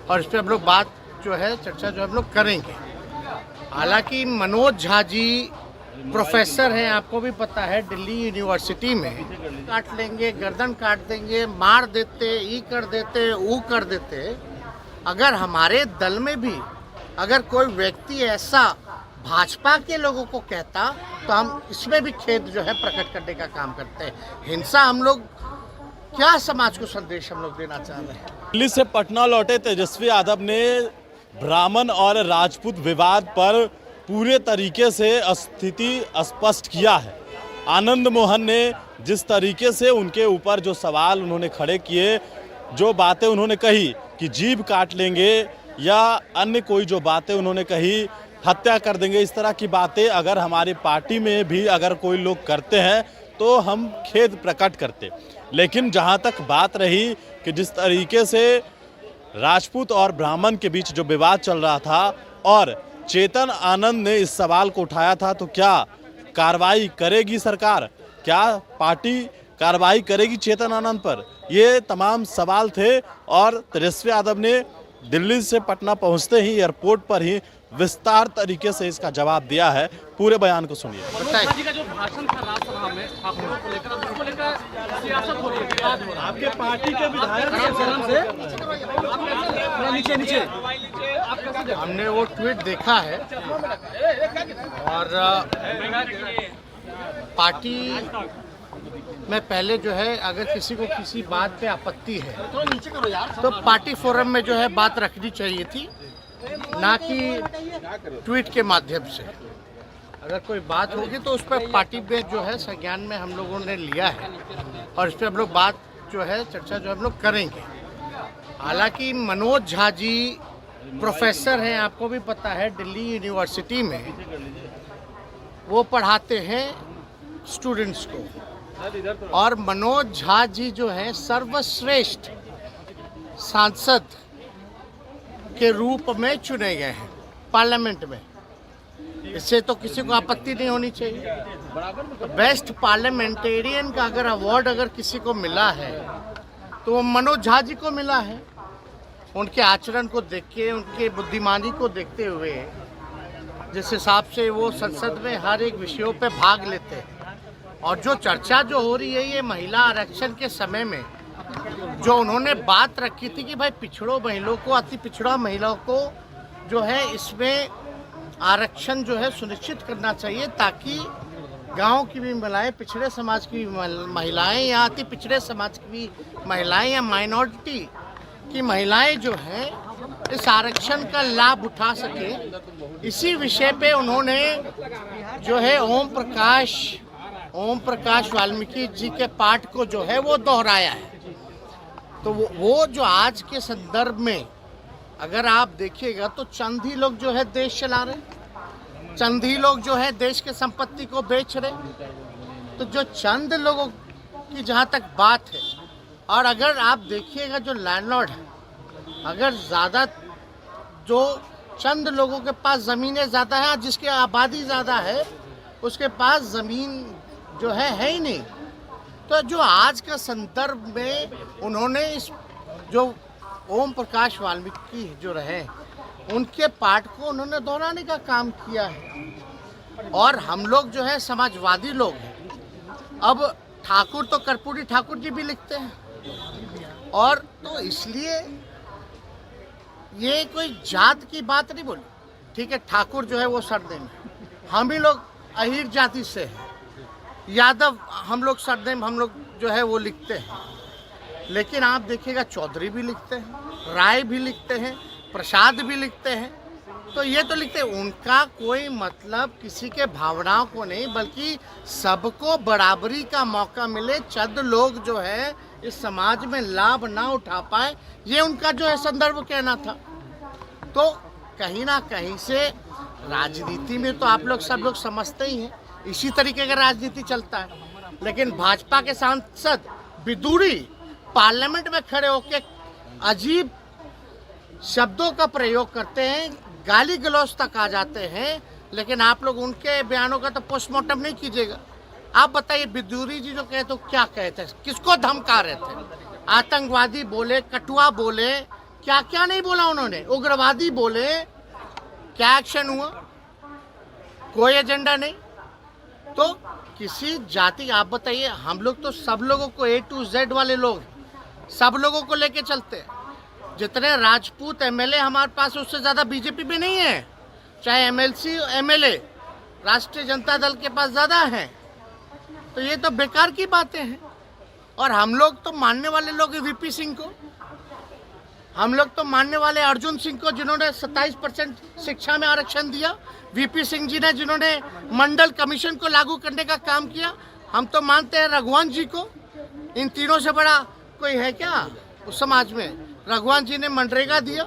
और इस पर हम लोग बात जो है चर्चा जो हम लोग करेंगे। हालांकि मनोज झा जी प्रोफेसर हैं, आपको भी पता है, दिल्ली यूनिवर्सिटी में काट लेंगे, गर्दन काट देंगे, मार देते, ई कर देते, ऊ कर देते। अगर हमारे दल में भी अगर कोई व्यक्ति ऐसा भाजपा के लोगों को कहता तो हम इसमें भी खेद जो है प्रकट करने का काम करते हैं। हिंसा हम लोग क्या समाज को संदेश हम लोग देना चाह रहे हैं। दिल्ली से पटना लौटे तेजस्वी यादव ने ब्राह्मण और राजपूत विवाद पर पूरे तरीके से स्थिति स्पष्ट किया है। आनंद मोहन ने जिस तरीके से उनके ऊपर जो सवाल उन्होंने खड़े किए, जो बातें उन्होंने कही कि जीभ काट लेंगे या अन्य कोई जो बातें उन्होंने कही, हत्या कर देंगे, इस तरह की बातें अगर हमारी पार्टी में भी अगर कोई लोग करते हैं तो हम खेद प्रकट करते। लेकिन जहां तक बात रही कि जिस तरीके से राजपूत और ब्राह्मण के बीच जो विवाद चल रहा था और चेतन आनंद ने इस सवाल को उठाया था, तो क्या कार्रवाई करेगी सरकार, क्या पार्टी कार्रवाई करेगी चेतन आनंद पर, ये तमाम सवाल थे। और तेजस्वी यादव ने दिल्ली से पटना पहुंचते ही एयरपोर्ट पर ही विस्तार तरीके से इसका जवाब दिया है। पूरे बयान को सुनिए। मनोज जी का जो भाषण था राज्यसभा में ठाकुरों को लेकर, उसको लेकर सियासत हो रही है, विवाद हो रहा है। आपके पार्टी के विधायक नीचे हमने वो ट्वीट देखा है और पार्टी में पहले जो है अगर किसी को किसी बात पे आपत्ति है तो पार्टी फोरम में जो है बात रखनी चाहिए थी, ना कि ट्वीट के माध्यम से। अगर कोई बात होगी तो उस पर पार्टी में जो है संज्ञान में हम लोगों ने लिया है और इस पर हम लोग बात जो है चर्चा जो हम लोग करेंगे। हालांकि मनोज झा जी प्रोफेसर हैं, आपको भी पता है, दिल्ली यूनिवर्सिटी में वो पढ़ाते हैं स्टूडेंट्स को। और मनोज झा जी जो हैं सर्वश्रेष्ठ सांसद के रूप में चुने गए हैं पार्लियामेंट में। इससे तो किसी को आपत्ति नहीं होनी चाहिए। बेस्ट पार्लियामेंटेरियन का अगर अवार्ड अगर किसी को मिला है तो वो मनोज झा जी को मिला है। उनके आचरण को देख के, उनके बुद्धिमानी को देखते हुए, जिस हिसाब से वो संसद में हर एक विषयों पे भाग लेते हैं। और जो चर्चा जो हो रही है ये महिला आरक्षण के समय में जो उन्होंने बात रखी थी कि भाई पिछड़ों महिलाओं को, अति पिछड़ा महिलाओं को जो है इसमें आरक्षण जो है सुनिश्चित करना चाहिए, ताकि गांव की भी महिलाएं, पिछड़े समाज की महिलाएं या अति पिछड़े समाज की महिलाएं या माइनॉरिटी की महिलाएं जो हैं इस आरक्षण का लाभ उठा सके। इसी विषय पे उन्होंने जो है ओम प्रकाश वाल्मीकि जी के पाठ को जो है वो दोहराया है। तो वो जो आज के संदर्भ में अगर आप देखिएगा तो चंद ही लोग जो है देश चला रहे, चंद ही लोग जो है देश के संपत्ति को बेच रहे। तो जो चंद लोगों की जहाँ तक बात है, और अगर आप देखिएगा जो लैंडलॉर्ड है, अगर ज़्यादा जो चंद लोगों के पास ज़मीनें ज़्यादा हैं, जिसकी आबादी ज़्यादा है उसके पास ज़मीन जो है ही नहीं। तो जो आज का संदर्भ में उन्होंने इस जो ओम प्रकाश वाल्मीकि जो रहे उनके पाठ को उन्होंने दोहराने का काम किया है। और हम लोग जो है समाजवादी लोग हैं। अब ठाकुर तो कर्पूरी ठाकुर जी भी लिखते हैं, और तो इसलिए ये कोई जात की बात नहीं बोली। ठीक है, ठाकुर जो है वो सरनेम है, हम ही लोग अहीर जाति से हैं, यादव हम लोग सरनेम हम लोग जो है वो लिखते हैं। लेकिन आप देखिएगा चौधरी भी लिखते हैं, राय भी लिखते हैं, प्रसाद भी लिखते हैं। तो ये तो लिखते हैं, उनका कोई मतलब किसी के भावनाओं को नहीं, बल्कि सबको बराबरी का मौका मिले, चंद लोग जो है इस समाज में लाभ ना उठा पाए, ये उनका जो है संदर्भ कहना था। तो कहीं ना कहीं से राजनीति में तो आप लोग सब लोग समझते ही हैं, इसी तरीके का राजनीति चलता है। लेकिन भाजपा के सांसद विदुरी पार्लियामेंट में खड़े होकर अजीब शब्दों का प्रयोग करते हैं, गाली गलौज तक आ जाते हैं। लेकिन आप लोग उनके बयानों का तो पोस्टमार्टम नहीं कीजिएगा। आप बताइए, विदुरी जी जो कहते तो क्या कहते, किसको धमका रहे थे? आतंकवादी बोले, कटुआ बोले, क्या क्या नहीं बोला उन्होंने। उग्रवादी बोले, क्या एक्शन हुआ? कोई एजेंडा नहीं। तो किसी जाति, आप बताइए, हम लोग तो सब लोगों को A to Z वाले लोग सब लोगों को लेके चलते हैं। जितने राजपूत एमएलए हमारे पास, उससे ज़्यादा बीजेपी में नहीं है। चाहे एमएलसी एमएलए राष्ट्रीय जनता दल के पास ज़्यादा हैं। तो ये तो बेकार की बातें हैं। और हम लोग तो मानने वाले लोग हैं वीपी सिंह को, हम लोग तो मानने वाले अर्जुन सिंह को, जिन्होंने 27% शिक्षा में आरक्षण दिया, वीपी सिंह जी ने जिन्होंने मंडल कमीशन को लागू करने का काम किया। हम तो मानते हैं रघुवंश जी को। इन तीनों से बड़ा कोई है क्या उस समाज में? रघुवंश जी ने मनरेगा दिया,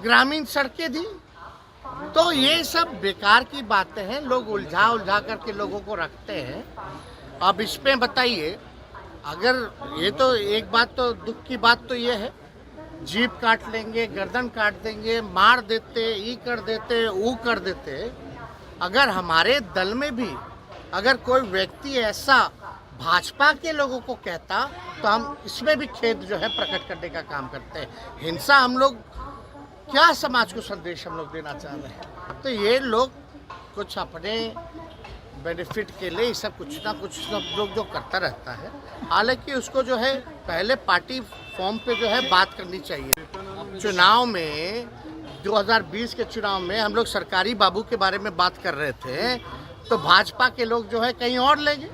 ग्रामीण सड़कें दी। तो ये सब बेकार की बातें हैं, लोग उलझा उलझा करके लोगों को रखते हैं। अब इसमें बताइए, अगर ये तो एक बात, तो दुख की बात तो ये है, जीभ काट लेंगे, गर्दन काट देंगे, मार देते, ई कर देते, ऊ कर देते। अगर हमारे दल में भी अगर कोई व्यक्ति ऐसा भाजपा के लोगों को कहता, तो हम इसमें भी खेद जो है प्रकट करने का काम करते हैं। हिंसा हम लोग क्या समाज को संदेश हम लोग देना चाह रहे हैं? तो ये लोग कुछ अपने बेनिफिट के लिए सब कुछ ना कुछ सब लोग जो करता रहता है। हालांकि उसको जो है पहले पार्टी फॉर्म पे जो है बात करनी चाहिए। चुनाव में 2020 के चुनाव में हम लोग सरकारी बाबू के बारे में बात कर रहे थे, तो भाजपा के लोग जो है कहीं और ले गए।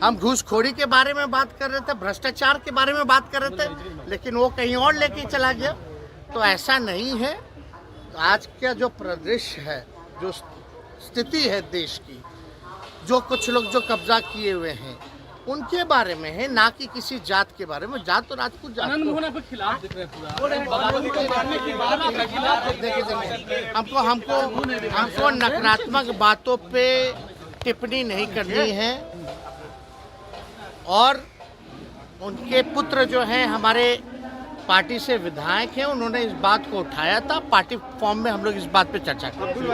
हम घूसखोरी के बारे में बात कर रहे थे, भ्रष्टाचार के बारे में बात कर रहे थे, लेकिन वो कहीं और लेके चला गया। तो ऐसा नहीं है। आज का जो परिदृश्य है, जो स्थिति है देश की, जो कुछ लोग जो कब्जा किए हुए हैं उनके बारे में है, ना कि किसी जात के बारे में। जात तो राजपूत जात आनंद मोहन आपके खिलाफ दिख रहे हैं पूरा। देखिए, हमको नकारात्मक बातों पे टिप्पणी नहीं करनी है। और उनके पुत्र जो हैं हमारे पार्टी से विधायक हैं, उन्होंने इस बात को उठाया था। पार्टी फॉर्म में हम लोग इस बात पे चर्चा करेंगे।